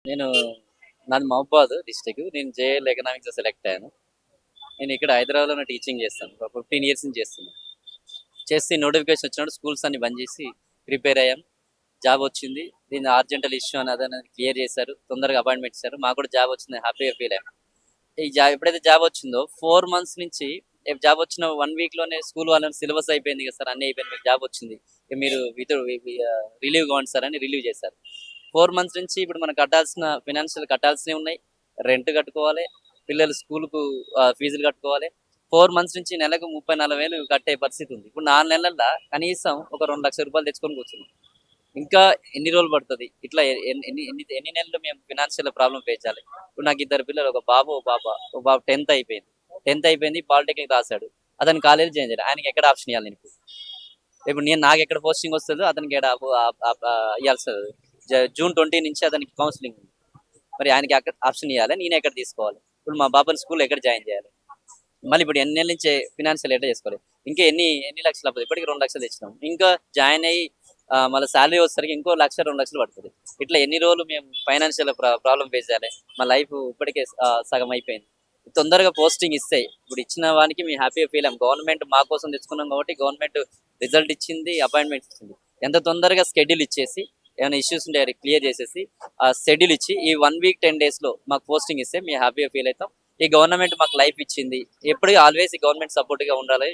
నేను నాది మహబాద్ డిస్టిక్. నేను జేఎల్ ఎకనామిక్స్ సెలెక్ట్ అయ్యాను. నేను ఇక్కడ హైదరాబాద్‌లోనే టీచింగ్ చేస్తాను. ఒక 15 ఇయర్స్ నుంచి చేస్తున్నా. చేసి నోటిఫికేషన్ వచ్చినప్పుడు స్కూల్స్ అన్ని బంద్ చేసి ప్రిపేర్ అయ్యాం. జాబ్ వచ్చింది. దీన్ని అర్జెంటల్ ఇష్యూ అదనేది క్లియర్ చేశారు. తొందరగా అపాయింట్మెంట్ ఇచ్చారు. మాకు కూడా జాబ్ వచ్చింది. హ్యాపీగా ఫీల్ అయ్యాం. ఈ జాబ్ ఎప్పుడైతే జాబ్ వచ్చిందో 4 మంత్స్ నుంచి జాబ్ వచ్చిన 1 వీక్‌లోనే స్కూల్ వాళ్ళని సిలబస్ అయిపోయింది కదా సార్, అన్నీ అయిపోయింది. మీకు జాబ్ వచ్చింది. ఇక మీరు రిలీవ్ కావండి సార్ అని రిలీవ్ చేశారు. 4 మంత్స్ నుంచి ఇప్పుడు మనం కట్టాల్సిన ఫైనాన్షియల్ కట్టాల్సినవి ఉన్నాయి. రెంట్ కట్టుకోవాలి. పిల్లలు స్కూల్‌కు ఫీజులు కట్టుకోవాలి. 4 మంత్స్ నుంచి నెలకు 30,000, 40,000 కట్టే పరిస్థితి ఉంది. ఇప్పుడు 4 నెలల్లో కనీసం ఒక రూ. 2,00,000 తెచ్చుకొని కూర్చున్నాం. ఇంకా ఎన్ని రోజులు పడుతది? ఇట్లా ఎన్ని ఎన్ని ఎన్ని ఎన్ని నెలలు మేము ఫైనాన్షియల్ ప్రాబ్లమ్ ఫేస్ చేయాలి? ఇప్పుడు నాకు ఇద్దరు పిల్లలు, ఒక బాబు, ఒక పాప. ఒక బాబు 10th అయిపోయింది. 10th అయిపోయింది. పాలిటెక్నిక్ రాసాడు. అతను కాలేజ్ చేంజ్ అయ్యాడు. ఆయనకి ఎక్కడ ఆప్షన్ ఇవ్వాలి నేను ఇప్పుడు? ఇప్పుడు నాకు ఎక్కడ పోస్టింగ్ వస్తదో అతనికి ఈడ ఇయ్యాల్సొస్తది. జూన్ 20 నుంచి అతనికి కౌన్సెలింగ్ ఉంది. మరి ఆయనకి అక్కడ ఆప్షన్ ఇవ్వాలి. నేను ఎక్కడ తీసుకోవాలి? ఇప్పుడు మా పాపని స్కూల్‌లో ఎక్కడ జాయిన్ చేయాలి? మళ్ళీ ఇప్పుడు ఎన్ని నెలల నుంచి ఫైనాన్షియల్ ఎట్లా చేసుకోవాలి? ఇంకా ఎన్ని ఎన్ని లక్షలు అవ్వదు? ఇప్పటికి 2,00,000 తెచ్చినాం. ఇంకా జాయిన్ అయ్యి మళ్ళీ సాలరీ వచ్చేసరికి ఇంకో 1,00,000, 2,00,000 పడుతుంది. ఇట్లా ఎన్ని రోజులు మేము ఫైనాన్షియల్ ప్రాబ్లమ్ ఫేస్ చేయాలి? మా లైఫ్ ఇప్పటికే సగం అయిపోయింది. తొందరగా పోస్టింగ్ ఇస్తే ఇప్పుడు ఇచ్చిన వానికి మేము హ్యాపీగా ఫీల్ అయ్యాం. గవర్నమెంట్ మా కోసం తెచ్చుకున్నాం కాబట్టి గవర్నమెంట్ రిజల్ట్ ఇచ్చింది, అపాయింట్మెంట్ ఇచ్చింది. ఎంత తొందరగా షెడ్యూల్ ఇచ్చేసి ఏమైనా ఇష్యూస్ ఉంటే క్లియర్ చేసేసి ఆ షెడ్యూల్ ఇచ్చి ఈ 1 వీక్ 10 డేస్‌లో మాకు పోస్టింగ్ ఇస్తే మేము హ్యాపీగా ఫీల్ అవుతాం. ఈ గవర్నమెంట్ మాకు లైఫ్ ఇచ్చింది. ఎప్పుడు ఆల్వేస్ ఈ గవర్నమెంట్ సపోర్ట్‌గా ఉండాలి.